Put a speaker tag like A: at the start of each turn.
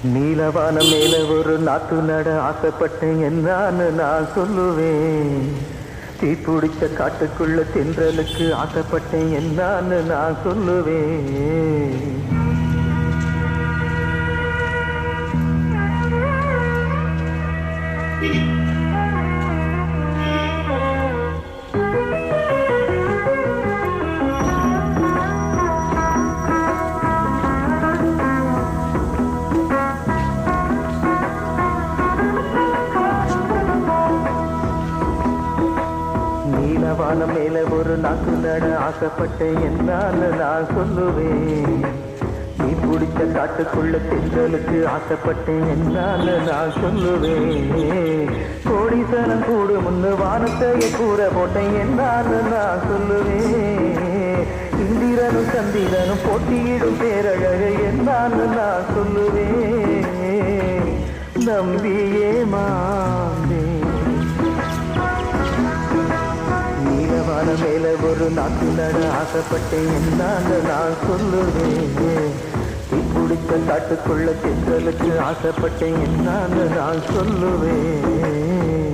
A: நீலவான மேல ஒரு நாத்து நட ஆசைப்பட்டேன் என்னான்னு நான் சொல்லுவேன். தீ பிடிச்ச காட்டுக்குள்ள தென்றலுக்கு ஆசைப்பட்டேன் என்னான்னு நான் சொல்லுவேன். நீலவானம் மேல ஒரு நாக்கு நட ஆசைப்பட்டேன் என்னான்னு நான் சொல்லுவேன். நீ பிடிச்ச காட்டுக்குள்ள தென்றலுக்கு ஆசைப்பட்டேன் என்னான்னு நான் சொல்லுவேன். கோடீசனம் கூடு முன்னு வானத்தைய கூற போட்டேன் என்னான்னு நான் சொல்லுவேன். இந்திரனும் சந்திரனும் போட்டியிடும் பேரழகை என்னான்னு நான் சொல்லுவேன். நம்பியே மாந்தே நீலவான மேல ஒரு நாட்டு நட ஆசைப்பட்டேன் என்னான்னு நான் சொல்லுவேன். நீ பிடிச்ச காட்டுக்குள்ள தென்றலுக்கு ஆசைப்பட்டேன் என்னான்னு நான் சொல்லுவேன்.